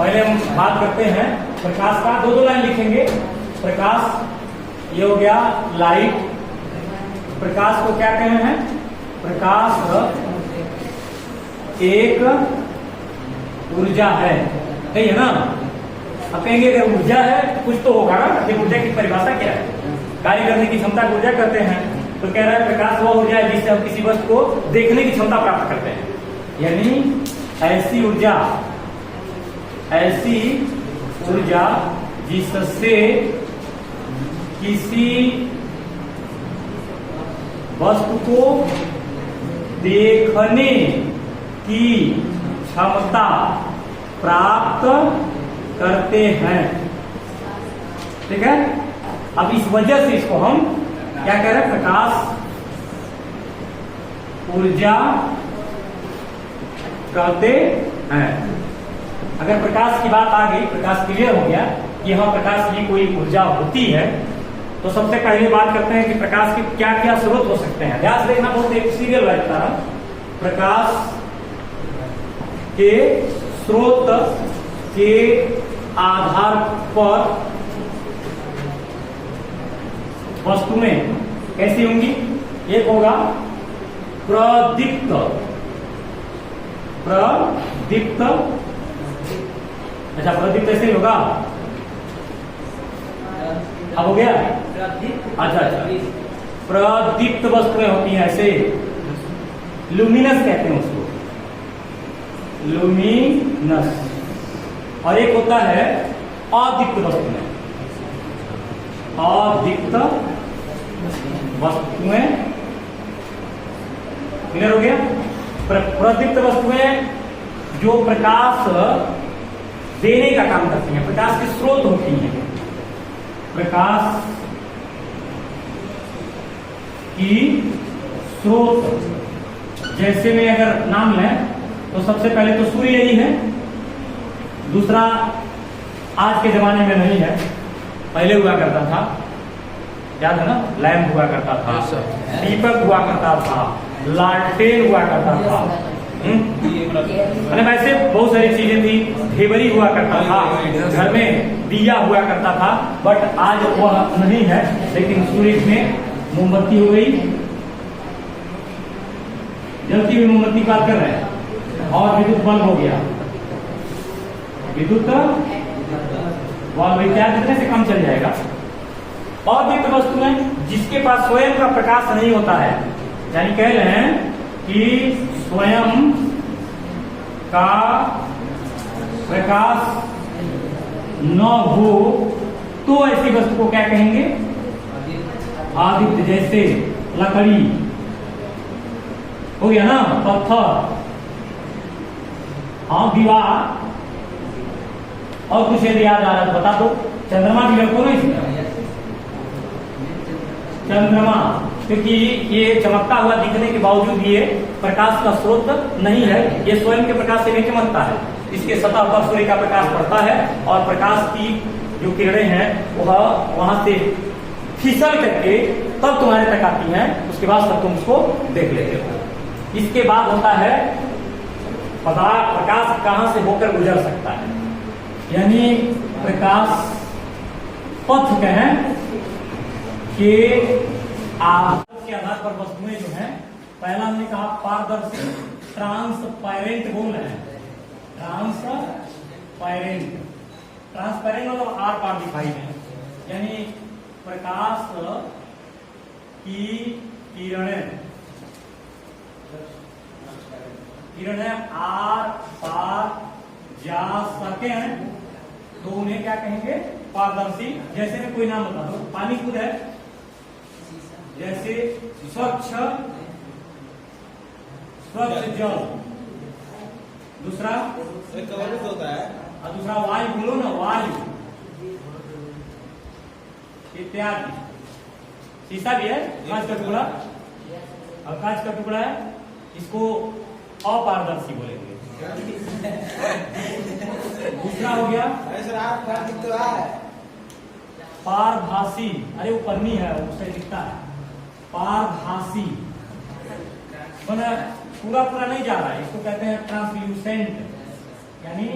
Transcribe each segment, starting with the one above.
पहले हम बात करते हैं प्रकाश का। दो लाइन लिखेंगे। प्रकाश, ये हो गया लाइट। प्रकाश को क्या कहे हैं? प्रकाश एक ऊर्जा है, सही है ना? अब कहेंगे अगर ऊर्जा है तो कुछ तो होगा ना। कि ऊर्जा की परिभाषा क्या है? कार्य करने की क्षमता को ऊर्जा कहते हैं। तो कह रहा है प्रकाश वह ऊर्जा है जिससे हम किसी वस्तु को देखने की क्षमता प्राप्त करते हैं। यानी ऐसी ऊर्जा जिससे किसी वस्तु को देखने की क्षमता प्राप्त करते हैं। ठीक है। अब इस वजह से इसको हम क्या कह रहे हैं? प्रकाश ऊर्जा कहते हैं। अगर प्रकाश की बात आ गई, प्रकाश क्लियर हो गया कि हाँ प्रकाश की कोई ऊर्जा होती है, तो सबसे पहले बात करते हैं कि प्रकाश के क्या क्या स्रोत हो सकते हैं। ध्यान से देखना, बहुत एक सीरियल रहता है। प्रकाश के स्रोत के आधार पर वस्तुएं कैसी होंगी? एक होगा प्रदीप्त। अच्छा, प्रदीप्त ऐसे ही होगा। अब हो गया? अच्छा, प्रदीप्त वस्तुएं होती हैं ऐसे, लुमिनस कहते हैं उसको, लुमिनस। और एक होता है अदीप्त वस्तुएं। अदीप्त वस्तुएं, क्लियर हो गया? प्रदीप्त वस्तुएं जो प्रकाश देने का काम करती हैं, प्रकाश के स्रोत होती हैं। प्रकाश की स्रोत जैसे में अगर नाम लें तो सबसे पहले तो सूर्य ही है। दूसरा आज के जमाने में नहीं है, पहले हुआ करता था, याद है ना? लैंप हुआ करता था, दीपक हुआ करता था, लालटेन हुआ करता था, वैसे बहुत सारी चीजें थी। ढेबरी हुआ करता था, घर में दिया हुआ करता था, बट आज वह नहीं है। लेकिन सूर्य में मोमबत्ती हो गई, जलती हुई मोमबत्ती बात कर रहे हैं। और विद्युत बल्ब हो गया, विद्युत बल्ब क्या कितने से कम चल जाएगा। अदीप्त वस्तुएं जिसके पास स्वयं का प्रकाश नहीं होता है, यानी कह रहे हैं कि स्वयं का प्रकाश न हो, तो ऐसी वस्तु को क्या कहेंगे? अदीप्त। जैसे लकड़ी हो गया ना, पत्थर, हाँ दीवार। और कुछ यदि याद आ रहा है तो बता दो। चंद्रमा भी रखो ना इसमें, चंद्रमा, क्योंकि ये चमकता हुआ दिखने के बावजूद ये प्रकाश का स्रोत नहीं है। ये स्वयं के प्रकाश से नहीं चमकता है, इसके सतह पर सूर्य का प्रकाश पड़ता है और प्रकाश की जो किरणें हैं वह वहां से फिसल करके तब तुम्हारे तक आती हैं। उसके बाद तब तुम उसको देख लेते हो। इसके बाद होता है प्रकाश कहां से होकर गुजर सकता है, यानी प्रकाश पथ कहें के आधार पर वस्तुएं जो हैं, पहला हमने कहा पारदर्शी, ट्रांसपेरेंट बोल रहे हैं। ट्रांसपेरेंट मतलब आर पार दिखाई है, यानी प्रकाश की किरणें आर पार जा सके हैं तो उन्हें क्या कहेंगे? पारदर्शी। जैसे में कोई नाम बता दो। पानी खुद है, जैसे स्वच्छ जल। दूसरा होता है, और दूसरा वायु, बोलो ना, वायु इत्यादि। शीशा भी है, कांच का टुकड़ा, और कांच का टुकड़ा है, इसको अपारदर्शी बोलेंगे। दूसरा हो गया पारभासी। अरे वो पन्नी है, उससे दिखता है पारभासी। पूरा नहीं जा रहा है, इसको कहते हैं ट्रांसल्यूसेंट, यानी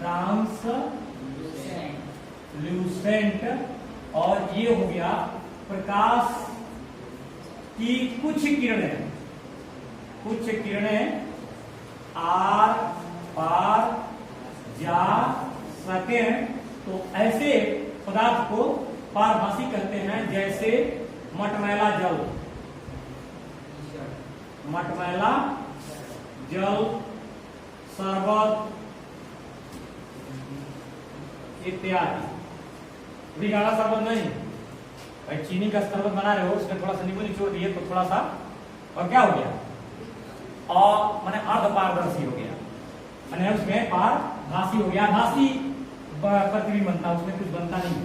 ट्रांसल्यूसेंट, और ये हो गया प्रकाश की कुछ किरणें आर पार जा सके। तो ऐसे पदार्थ को पारभासी कहते हैं, जैसे मटमैला जल, शरबत इत्यादि। अभी गाढ़ा शरबत नहीं, भाई चीनी का शरबत बना रहे हो, उसमें थोड़ा सा नींबू निचोड़ दिए तो थोड़ा सा, और क्या हो गया, और माने अर्ध पारदर्शी हो गया, माने उसमें पारभासी हो गया। भासी प्रतिबिंब बनता, उसमें कुछ बनता नहीं।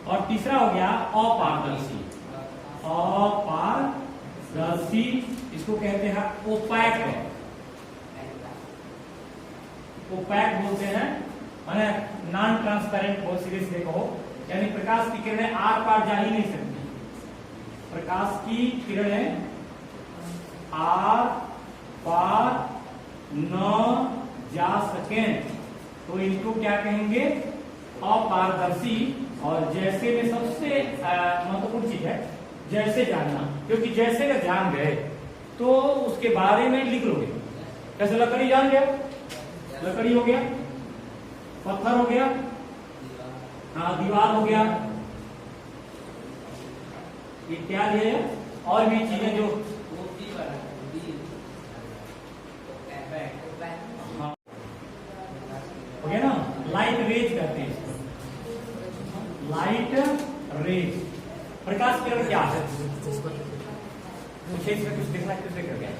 और तीसरा हो गया अपारदर्शी। अपारदर्शी इसको कहते हैं ओपैक, बोलते हैं, माने नॉन ट्रांसपेरेंट, बहुत सीधे सीधे कहो, यानी प्रकाश की किरणें आर पार जा ही नहीं सकती। प्रकाश की किरणें आर पार न जा सके तो इनको क्या कहेंगे, अपारदर्शी। और जैसे में सबसे महत्वपूर्ण चीज है जैसे जानना, क्योंकि जैसे अगर जान गए तो उसके बारे में लिख लोगे। जैसे लकड़ी जान गया, लकड़ी हो गया, पत्थर हो गया, हाँ दीवार हो गया इत्यादि है, और भी चीजें जो हो गया ना। लाइट रेज कहते हैं इसको, लाइट रेज। प्रकाश किरण क्या है, मुझे इसमें कुछ देखना, कुछ देख गया।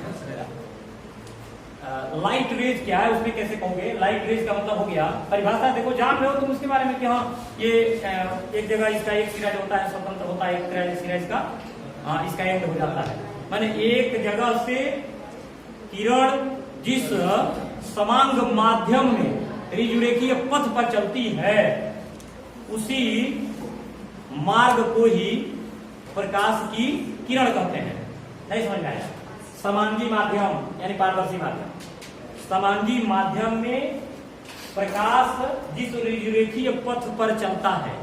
लाइट रेज क्या है, उसमें कैसे कहोगे। लाइट रेज का मतलब हो गया, परिभाषा देखो जान रहे हो तुम उसके बारे में कि हाँ ये एक जगह इसका एक सिरा जो होता है स्वतंत्र होता है, एक सिरा इसका इसका एंड हो जाता है। माने एक जगह से किरण जिस समांग माध्यम में ऋजुरेखीय पथ पर चलती है, उसी मार्ग को ही प्रकाश की किरण कहते हैं। नहीं समझ में आया। समांगी माध्यम यानी पारदर्शी माध्यम, समांगी माध्यम में प्रकाश जिस ऋजुरेखीय पथ पर चलता है,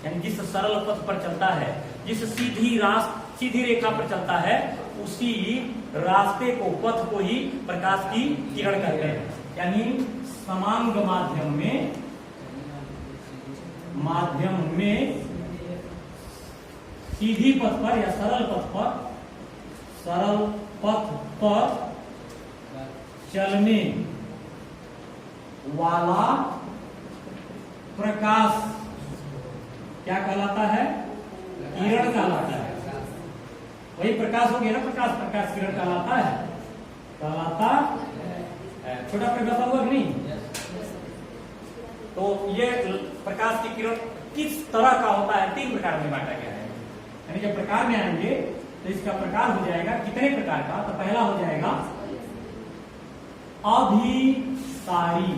यानी जिस सरल पथ पर चलता है, जिस सीधी रेखा पर चलता है, उसी रास्ते को, पथ को ही प्रकाश की किरण कहते हैं। यानी समांग माध्यम में सीधी पथ पर या सरल पथ पर चलने वाला प्रकाश क्या कहलाता है, किरण कहलाता है। वही प्रकाश हो गया ना, प्रकाश किरण कहलाता है, छोटा प्रकाश हुआ नहीं। तो ये प्रकाश की किरण किस तरह का होता है, 3 प्रकार में बांटा गया है। यानी जब प्रकार में आएंगे तो इसका प्रकार हो जाएगा कितने प्रकार का, तो पहला हो जाएगा अभिसारी,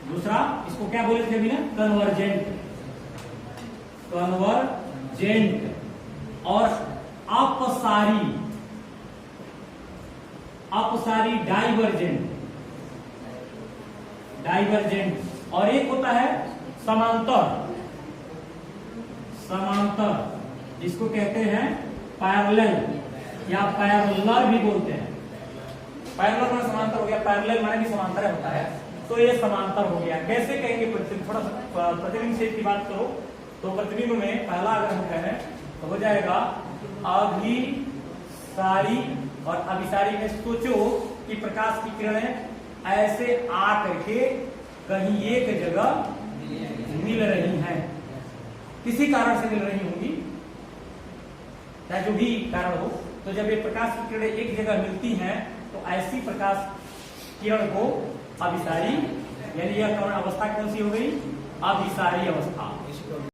दूसरा इसको क्या बोले थे अभी ना, कन्वर्जेंट, और अपसारी डाइवर्जेंट, और एक होता है समांतर, जिसको कहते हैं पैरेलल या पैरेलल भी बोलते हैं। पैरेलल माने समांतर हो गया, पैरेलल माने भी समांतर होता है, तो ये समांतर हो गया। कैसे कहेंगे, थोड़ा सा प्रतिबिंब से की बात करो तो प्रतिबिंब में पहला अगर हम कहें तो हो जाएगा अभिसारी, और अभिसारी में सोचो कि प्रकाश की किरणें ऐसे आ करके कहीं एक जगह मिल रही हैं, किसी कारण से मिल रही होंगी, चाहे जो भी कारण हो। तो जब ये प्रकाश की किरणें एक जगह मिलती हैं तो ऐसी प्रकाश किरण को अभिसारी, यानी यह अवस्था कौन सी हो गई, अभिसारी अवस्था।